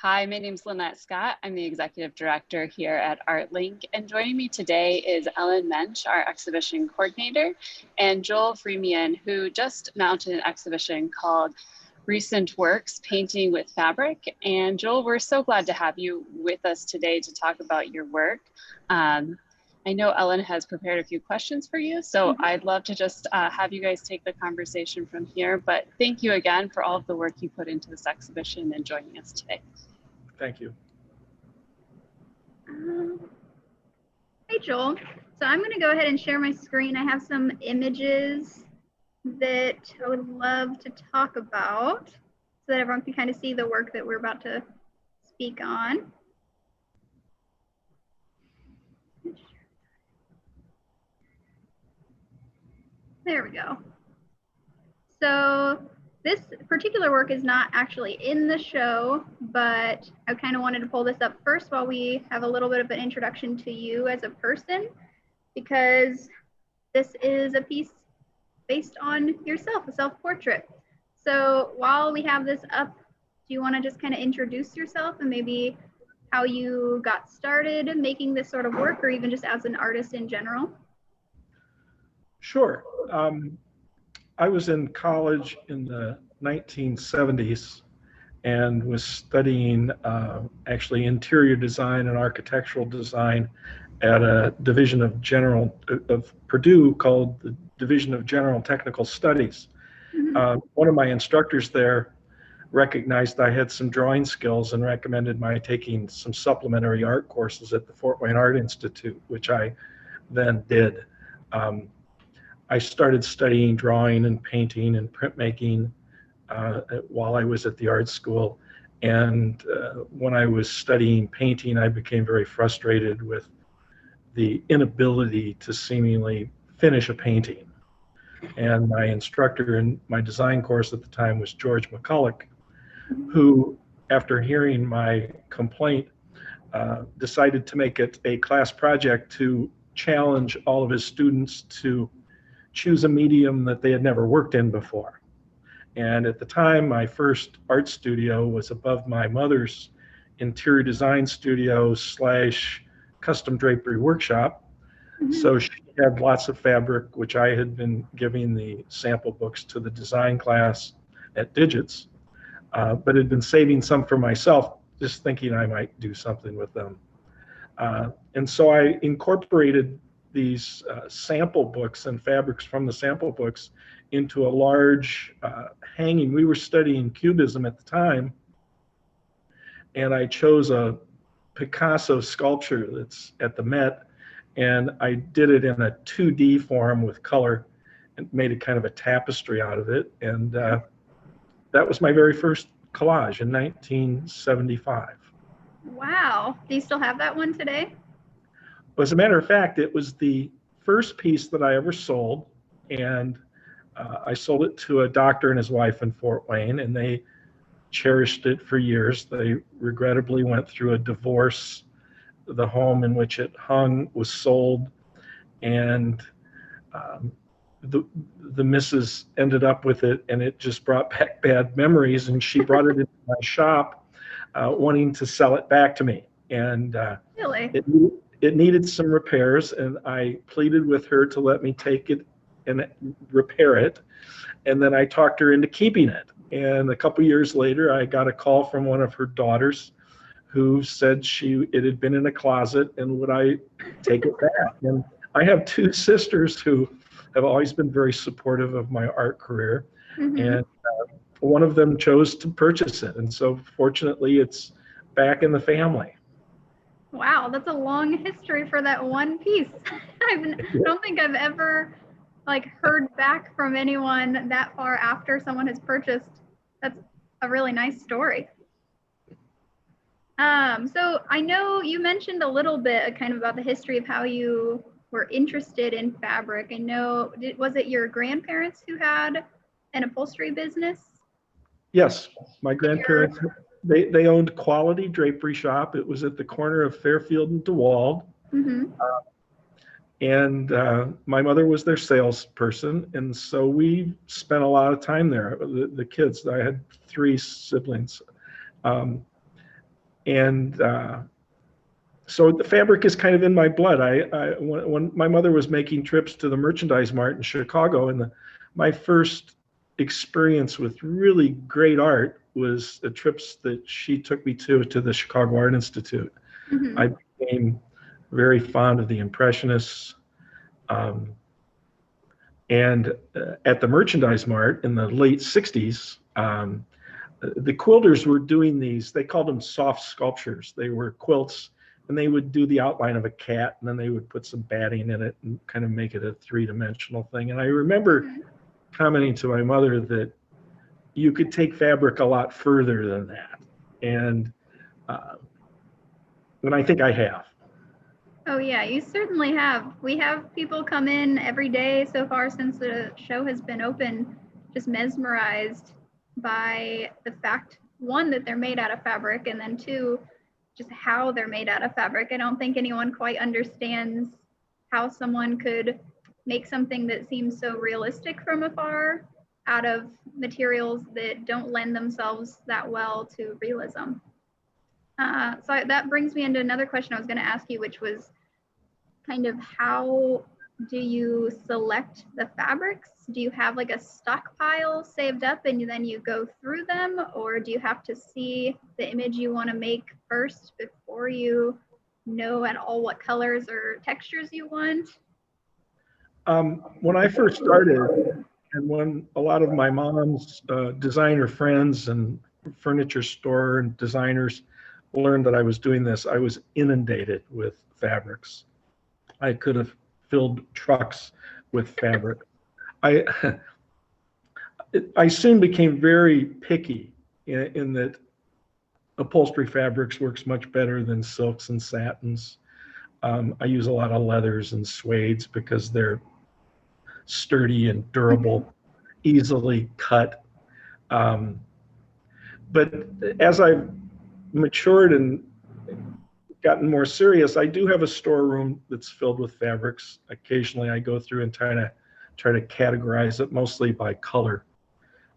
Hi, my name is Lynette Scott. I'm the Executive Director here at Artlink, and joining me today is Ellen Mensch, our exhibition coordinator, and Joel Fremion, who just mounted an exhibition called Recent Works, Painting with Fabric. And Joel, we're so glad to have you with us today to talk about your work. I know Ellen has prepared a few questions for you, so I'd love to just have you guys take the conversation from here. But thank you again for all of the work you put into this exhibition and joining us today. Thank you. Hey, Joel. So I'm going to go ahead and share my screen. I have some images that I would love to talk about so that everyone can kind of see the work that we're about to speak on. There we go. So this particular work is not actually in the show, but I kind of wanted to pull this up first while we have a little bit of an introduction to you as a person, because this is a piece based on yourself, a self-portrait. So while we have this up, do you want to just kind of introduce yourself and maybe how you got started making this sort of work, or even just as an artist in general? Sure. I was in college in the 1970s and was studying actually interior design and architectural design at a division of Purdue called the Division of General Technical Studies. One of my instructors there recognized I had some drawing skills and recommended my taking some supplementary art courses at the Fort Wayne Art Institute, which I then did. I started studying drawing and painting and printmaking while I was at the art school. And when I was studying painting, I became very frustrated with the inability to seemingly finish a painting. And my instructor in my design course at the time was George McCulloch, who, after hearing my complaint, decided to make it a class project to challenge all of his students to choose a medium that they had never worked in before. And at the time, my first art studio was above my mother's interior design studio / custom drapery workshop. So she had lots of fabric, which I had been giving the sample books to the design class at Digits, but had been saving some for myself, just thinking I might do something with them. And so I incorporated these sample books and fabrics from the sample books into a large hanging. We were studying Cubism at the time, and I chose a Picasso sculpture that's at the Met, and I did it in a 2D form with color and made a kind of a tapestry out of it. And that was my very first collage in 1975. Wow. Do you still have that one today? As a matter of fact, it was the first piece that I ever sold, and I sold it to a doctor and his wife in Fort Wayne, and they cherished it for years. They regrettably went through a divorce. The home in which it hung was sold, and the missus ended up with it, and it just brought back bad memories, and she brought it into my shop wanting to sell it back to me. And Really? It needed some repairs, and I pleaded with her to let me take it and repair it. And then I talked her into keeping it. And a couple years later, I got a call from one of her daughters who said it had been in a closet and would I take it back. And I have two sisters who have always been very supportive of my art career. And one of them chose to purchase it. And so fortunately, it's back in the family. Wow, that's a long history for that one piece. I don't think I've ever heard back from anyone that far after someone has purchased. That's a really nice story. So I know you mentioned a little bit kind of about the history of how you were interested in fabric. I know, was it your grandparents who had an upholstery business? Yes, my grandparents. They owned Quality Drapery Shop. It was at the corner of Fairfield and DeWald. And my mother was their salesperson. And so we spent a lot of time there, the kids. I had 3 siblings. And so the fabric is kind of in my blood. When my mother was making trips to the Merchandise Mart in Chicago, and my first experience with really great art was the trips that she took me to the Chicago Art Institute. Mm-hmm. I became very fond of the Impressionists. And at the Merchandise Mart in the late 60s, the quilters were doing these, they called them soft sculptures. They were quilts, and they would do the outline of a cat, and then they would put some batting in it and kind of make it a three-dimensional thing. And I remember commenting to my mother that you could take fabric a lot further than that. And I think I have. Oh yeah, you certainly have. We have people come in every day so far since the show has been open, just mesmerized by the fact, one, that they're made out of fabric, and then two, just how they're made out of fabric. I don't think anyone quite understands how someone could make something that seems so realistic from afar out of materials that don't lend themselves that well to realism. So that brings me into another question I was going to ask you, which was kind of how do you select the fabrics? Do you have like a stockpile saved up and then you go through them, or do you have to see the image you want to make first before you know at all what colors or textures you want? When I first started, and when a lot of my mom's designer friends and furniture store and designers learned that I was doing this, I was inundated with fabrics. I could have filled trucks with fabric. I soon became very picky in that upholstery fabrics works much better than silks and satins. I use a lot of leathers and suedes because they're sturdy and durable, easily cut. But as I've matured and gotten more serious, I do have a storeroom that's filled with fabrics. Occasionally I go through and try to categorize it, mostly by color.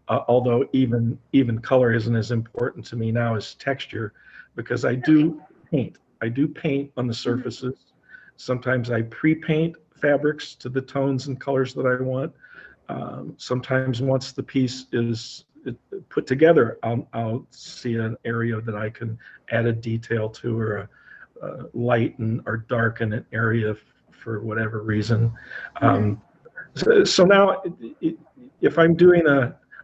Although even color isn't as important to me now as texture, because I do paint. I do paint on the surfaces. Sometimes I pre-paint fabrics to the tones and colors that I want. Sometimes once the piece is put together, I'll see an area that I can add a detail to, or lighten or darken an area for whatever reason. So now, if I'm doing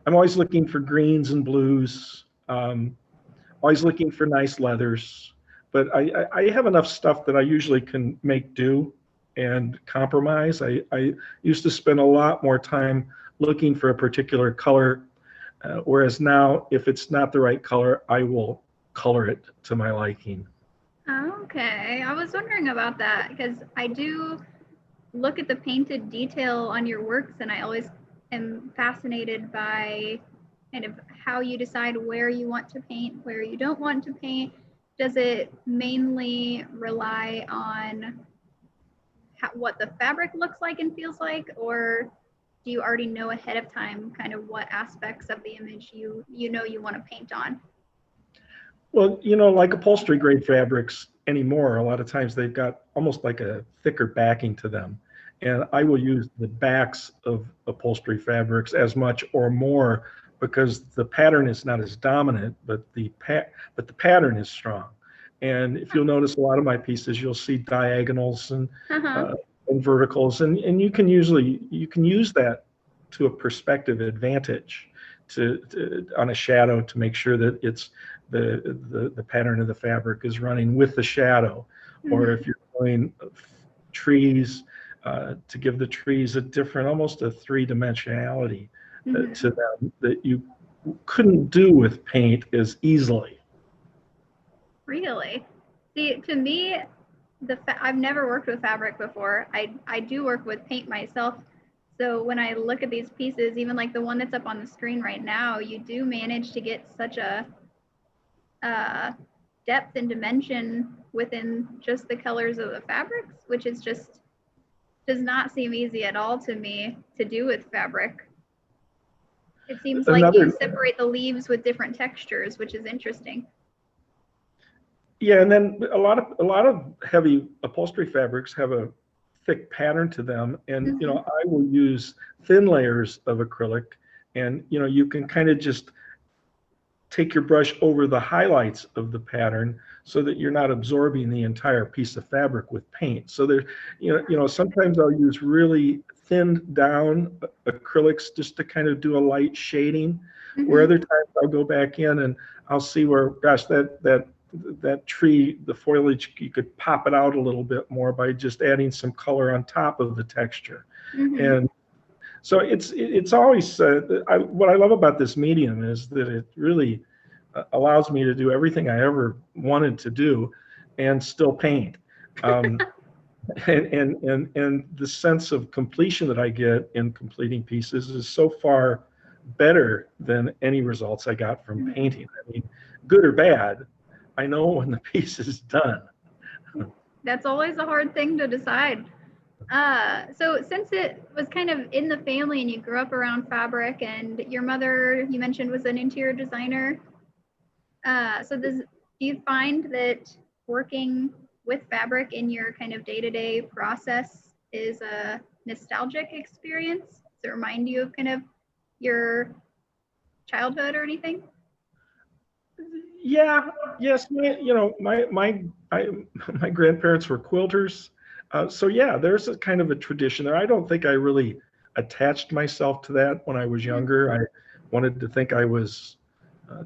I'm always looking for greens and blues, always looking for nice leathers, but I have enough stuff that I usually can make do and compromise. I used to spend a lot more time looking for a particular color, whereas now, if it's not the right color, I will color it to my liking. Okay, I was wondering about that because I do look at the painted detail on your works, and I always am fascinated by kind of how you decide where you want to paint, where you don't want to paint. Does it mainly rely on what the fabric looks like and feels like, or do you already know ahead of time kind of what aspects of the image you want to paint on? Well, like upholstery grade fabrics anymore, a lot of times they've got almost like a thicker backing to them. And I will use the backs of upholstery fabrics as much or more because the pattern is not as dominant, but the pattern is strong. And if you'll notice, a lot of my pieces, you'll see diagonals and verticals, and you can use that to a perspective advantage on a shadow to make sure that it's the pattern of the fabric is running with the shadow. Or if you're doing trees, to give the trees a different, almost a three-dimensionality to them that you couldn't do with paint as easily. Really? See, to me, I've never worked with fabric before. I do work with paint myself. So when I look at these pieces, even like the one that's up on the screen right now, you do manage to get such a depth and dimension within just the colors of the fabrics, which is just does not seem easy at all to me to do with fabric. It seems like you separate the leaves with different textures, which is interesting. Yeah, and then a lot of heavy upholstery fabrics have a thick pattern to them, and Mhm. I will use thin layers of acrylic, and you can kind of just take your brush over the highlights of the pattern so that you're not absorbing the entire piece of fabric with paint. So there, sometimes I'll use really thinned down acrylics just to kind of do a light shading, where Mhm. other times I'll go back in and I'll see where, gosh, that tree, the foliage, you could pop it out a little bit more by just adding some color on top of the texture. Mhm. And so it's always what I love about this medium is that it really allows me to do everything I ever wanted to do, and still paint. Um, and the sense of completion that I get in completing pieces is so far better than any results I got from Mhm. painting. I mean, good or bad, I know when the piece is done. That's always a hard thing to decide. So since it was kind of in the family and you grew up around fabric, and your mother, you mentioned, was an interior designer, do you find that working with fabric in your kind of day-to-day process is a nostalgic experience? Does it remind you of kind of your childhood or anything? Yeah, yes, my grandparents were quilters, so yeah, there's a kind of a tradition there. I don't think I really attached myself to that when I was younger. I wanted to think I was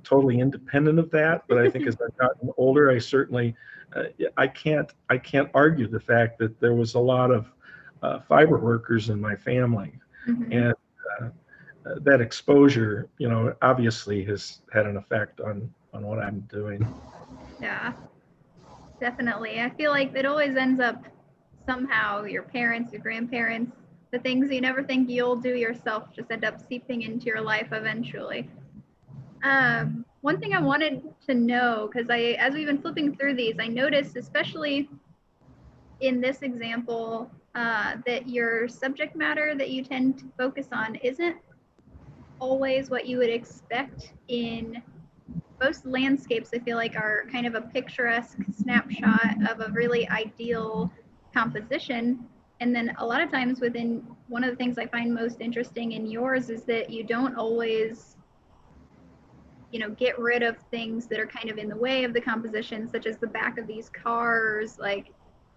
totally independent of that, but I think as I've gotten older, I certainly I can't argue the fact that there was a lot of fiber workers in my family, Mm-hmm. and uh, that exposure, obviously has had an effect on what I'm doing. Yeah, definitely. I feel like it always ends up somehow your parents, your grandparents, the things you never think you'll do yourself just end up seeping into your life eventually. One thing I wanted to know, because as we've been flipping through these, I noticed, especially in this example, that your subject matter that you tend to focus on isn't always what you would expect in most landscapes. I feel like are kind of a picturesque snapshot of a really ideal composition. And then a lot of times within one of the things I find most interesting in yours is that you don't always get rid of things that are kind of in the way of the composition, such as the back of these cars. Like,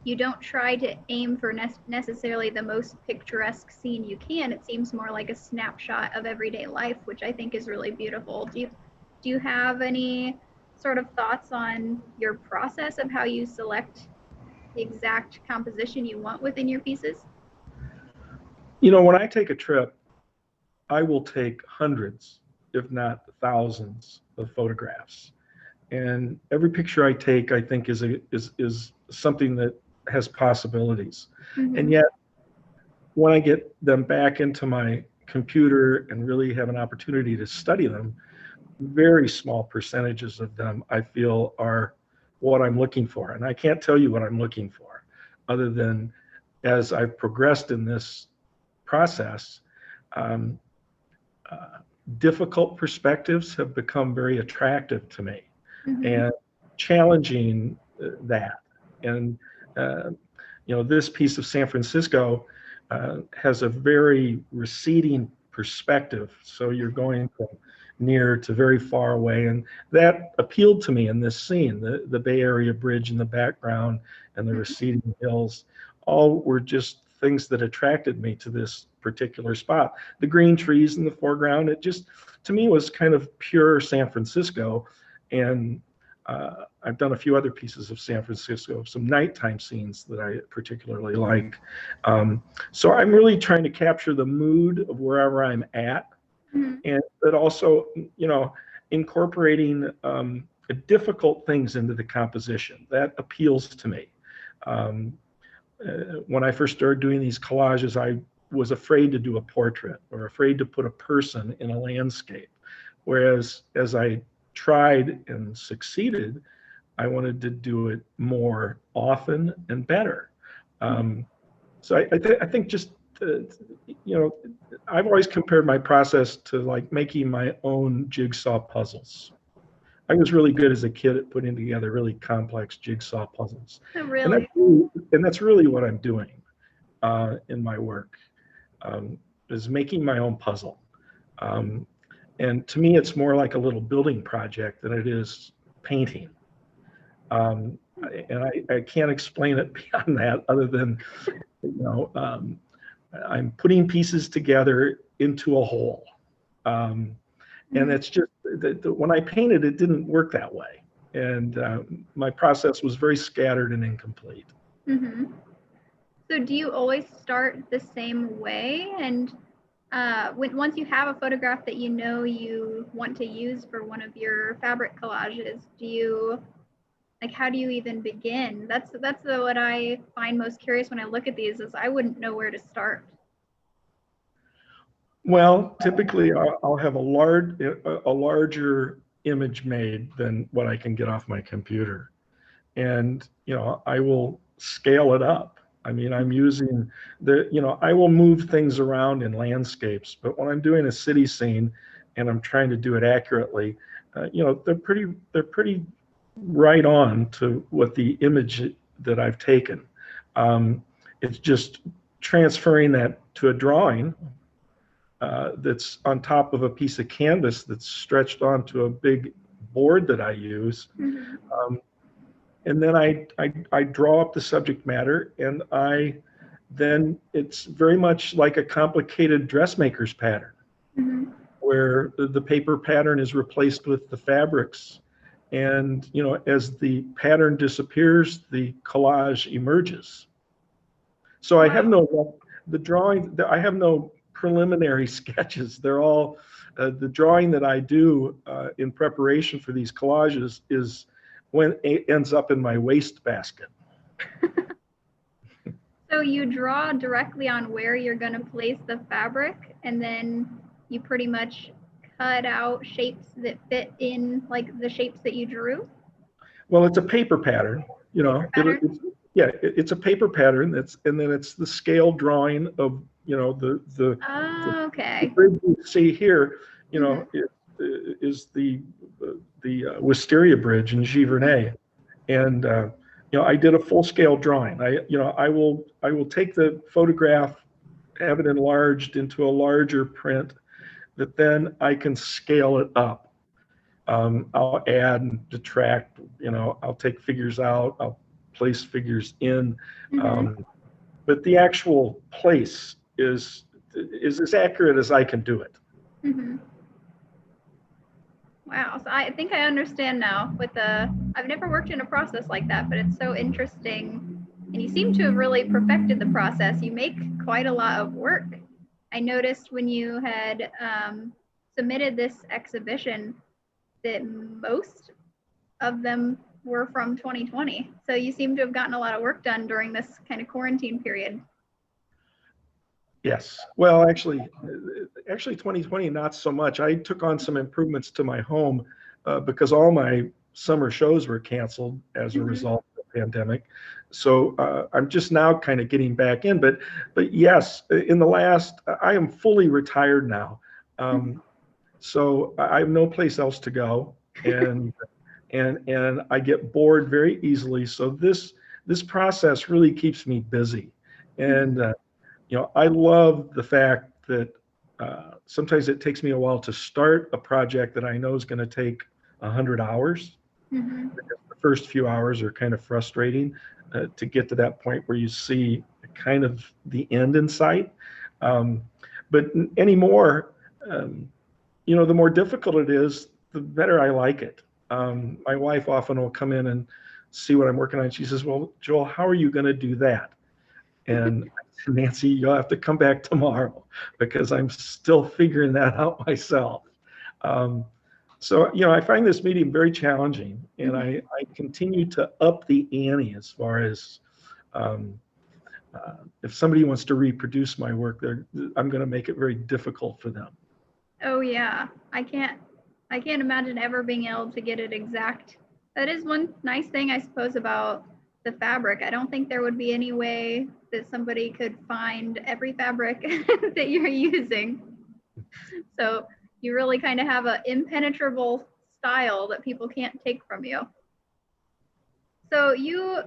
you don't try to aim for necessarily the most picturesque scene you can. It seems more like a snapshot of everyday life, which I think is really beautiful. Do you have any sort of thoughts on your process of how you select the exact composition you want within your pieces? When I take a trip, I will take hundreds, if not thousands, of photographs. And every picture I take, I think, is something that has possibilities. And Mm-hmm. yet, when I get them back into my computer and really have an opportunity to study them, very small percentages of them I feel are what I'm looking for. And I can't tell you what I'm looking for, other than as I've progressed in this process, um, uh, difficult perspectives have become very attractive to me, Mm-hmm. and challenging that. And this piece of San Francisco has a very receding perspective. So you're going from near to very far away. And that appealed to me in this scene. The Bay Area Bridge in the background and the receding hills, all were just things that attracted me to this particular spot. The green trees in the foreground, it just, to me, was kind of pure San Francisco. And I've done a few other pieces of San Francisco, some nighttime scenes that I particularly like. So I'm really trying to capture the mood of wherever I'm at, Mm-hmm. and but also, incorporating difficult things into the composition. That appeals to me. Um, when I first started doing these collages, I was afraid to do a portrait or afraid to put a person in a landscape. Whereas as I tried and succeeded, I wanted to do it more often and better. Um, so I think just, you know, I've always compared my process to like making my own jigsaw puzzles. I was really good as a kid at putting together really complex jigsaw puzzles. Oh, And really? that's really what I'm doing in my work, is making my own puzzle. Um, and to me, it's more like a little building project than it is painting. And I can't explain it beyond that, other than, I'm putting pieces together into a whole. And it's just when I painted, it didn't work that way. And my process was very scattered and incomplete. Mm-hmm. So do you always start the same way? And once you have a photograph that you know you want to use for one of your fabric collages, how do you even begin? That's what I find most curious when I look at these, is I wouldn't know where to start. Well, typically I'll have a larger image made than what I can get off my computer. And, I will scale it up. I mean, I'm using I will move things around in landscapes, but when I'm doing a city scene and I'm trying to do it accurately, they're pretty right on to what the image that I've taken. It's just transferring that to a drawing that's on top of a piece of canvas that's stretched onto a big board that I use. Mm-hmm. And then I draw up the subject matter, and then it's very much like a complicated dressmaker's pattern, Mm-hmm. where the paper pattern is replaced with the fabrics. And, as the pattern disappears, the collage emerges. So I have I have no preliminary sketches. They're all, the drawing that I do in preparation for these collages is when it ends up in my wastebasket. So you draw directly on where you're going to place the fabric, and then you pretty much cut out shapes that fit in, like the shapes that you drew? Well, it's a paper pattern, it's a paper pattern, and then it's the scale drawing of, Oh, okay. the bridge you see here, Mm-hmm. is the Wisteria Bridge in Giverny. And I did a full scale drawing. I will take the photograph, have it enlarged into a larger print that then I can scale it up. I'll add and detract, I'll take figures out, I'll place figures in. Mm-hmm. But the actual place is as accurate as I can do it. Mm-hmm. Wow, so I think I understand now I've never worked in a process like that, but it's so interesting. And you seem to have really perfected the process. You make quite a lot of work. I noticed when you had submitted this exhibition that most of them were from 2020. So you seem to have gotten a lot of work done during this kind of quarantine period. Yes. Well, actually 2020, not so much. I took on some improvements to my home because all my summer shows were canceled as a result of the pandemic. So I'm just now kind of getting back in. But yes, I am fully retired now. So I have no place else to go, and I get bored very easily. So this process really keeps me busy, and I love the fact that sometimes it takes me a while to start a project that I know is going to take 100 hours. Mm-hmm. The first few hours are kind of frustrating to get to that point where you see kind of the end in sight. But anymore, the more difficult it is, the better I like it. My wife often will come in and see what I'm working on. She says, "Well, Joel, how are you going to do that?" And Nancy, you'll have to come back tomorrow because I'm still figuring that out myself. So, I find this medium very challenging, and I continue to up the ante as far as if somebody wants to reproduce my work, I'm going to make it very difficult for them. Oh yeah, I can't imagine ever being able to get it exact. That is one nice thing, I suppose, about the fabric. I don't think there would be any way that somebody could find every fabric that you're using. So you really kind of have an impenetrable style that people can't take from you. So you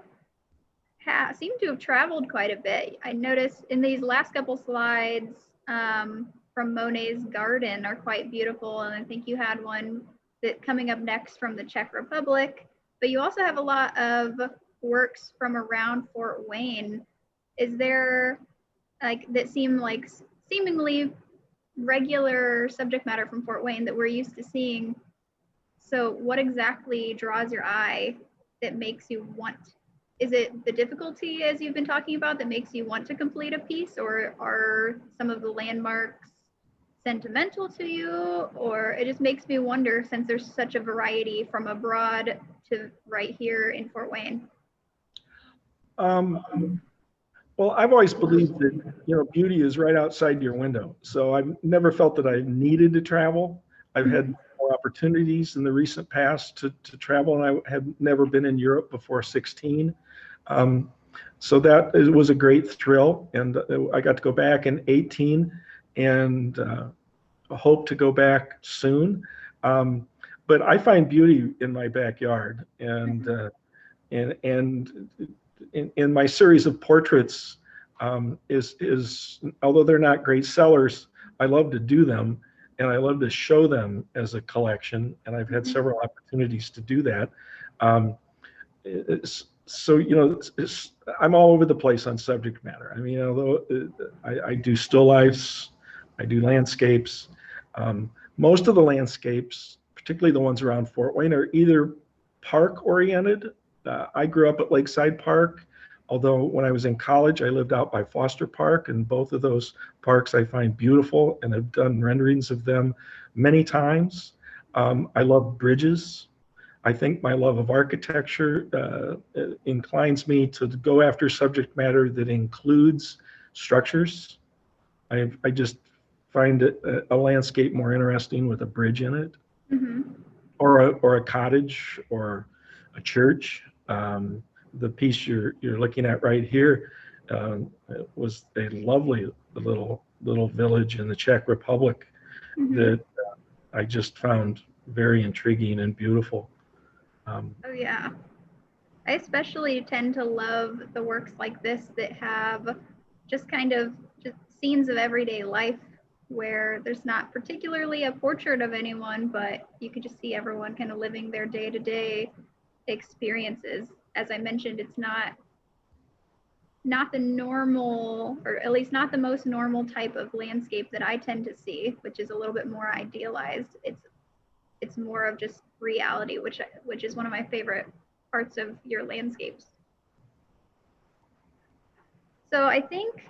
seem to have traveled quite a bit. I noticed in these last couple slides from Monet's garden are quite beautiful, and I think you had one that coming up next from the Czech Republic, but you also have a lot of works from around Fort Wayne. Is there like that seem like seemingly regular subject matter from Fort Wayne that we're used to seeing? So what exactly draws your eye that makes you want? Is it the difficulty, as you've been talking about, that makes you want to complete a piece, or are some of the landmarks sentimental to you? Or it just makes me wonder, since there's such a variety from abroad to right here in Fort Wayne. Well, I've always believed that, you know, beauty is right outside your window. So I've never felt that I needed to travel. I've had more opportunities in the recent past to travel, and I had never been in Europe before 16. So that was a great thrill, and I got to go back in 18, and hope to go back soon. But I find beauty in my backyard, and in my series of portraits is although they're not great sellers, I love to do them, and I love to show them as a collection, and I've had several opportunities to do that. So, you know, I'm all over the place on subject matter. I mean, although I do still lifes, I do landscapes. Most of the landscapes, particularly the ones around Fort Wayne, are either park oriented. I grew up at Lakeside Park, although when I was in college, I lived out by Foster Park, and both of those parks I find beautiful and have done renderings of them many times. I love bridges. I think my love of architecture inclines me to go after subject matter that includes structures. I just find a landscape more interesting with a bridge in it, or a cottage, or a church. The piece you're looking at right here was a lovely little village in the Czech Republic that I just found very intriguing and beautiful. Oh yeah, I especially tend to love the works like this that have just kind of just scenes of everyday life, where there's not particularly a portrait of anyone, but you could just see everyone kind of living their day-to-day experiences. As I mentioned, it's not the normal, or at least not the most normal type of landscape that I tend to see, which is a little bit more idealized. It's more of just reality, which is one of my favorite parts of your landscapes. So I think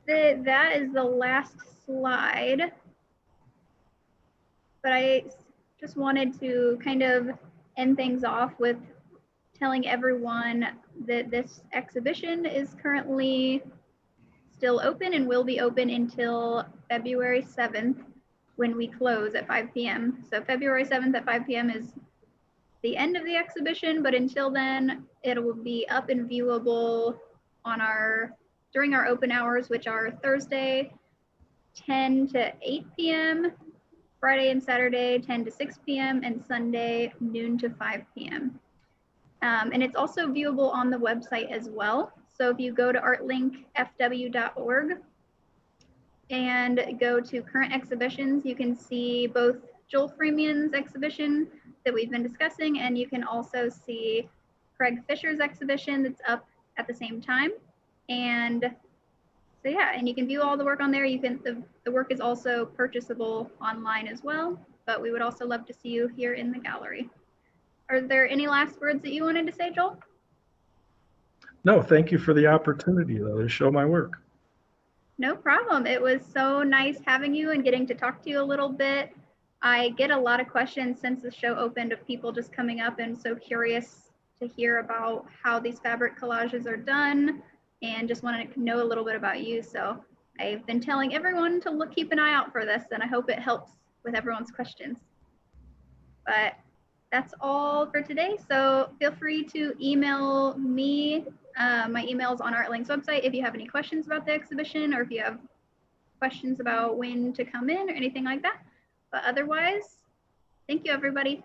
that is the last slide, but I just wanted to kind of end things off with telling everyone that this exhibition is currently still open and will be open until February 7th, when we close at 5 p.m. So February 7th at 5 p.m. is the end of the exhibition, but until then, it will be up and viewable on during our open hours, which are Thursday, 10 to 8 p.m., Friday and Saturday, 10 to 6 p.m., and Sunday, noon to 5 p.m. And it's also viewable on the website as well. So if you go to artlinkfw.org and go to current exhibitions, you can see both Joel Fremion's exhibition that we've been discussing, and you can also see Craig Fisher's exhibition that's up at the same time. And so yeah, and you can view all the work on there. You can the work is also purchasable online as well, but we would also love to see you here in the gallery. Are there any last words that you wanted to say, Joel? No, thank you for the opportunity, though, to show my work. No problem. It was so nice having you and getting to talk to you a little bit. I get a lot of questions since the show opened of people just coming up and so curious to hear about how these fabric collages are done, and just wanted to know a little bit about you. So I've been telling everyone to keep an eye out for this, and I hope it helps with everyone's questions. But that's all for today. So feel free to email me. My email is on Artlink's website if you have any questions about the exhibition, or if you have questions about when to come in or anything like that. But otherwise, Thank you, everybody.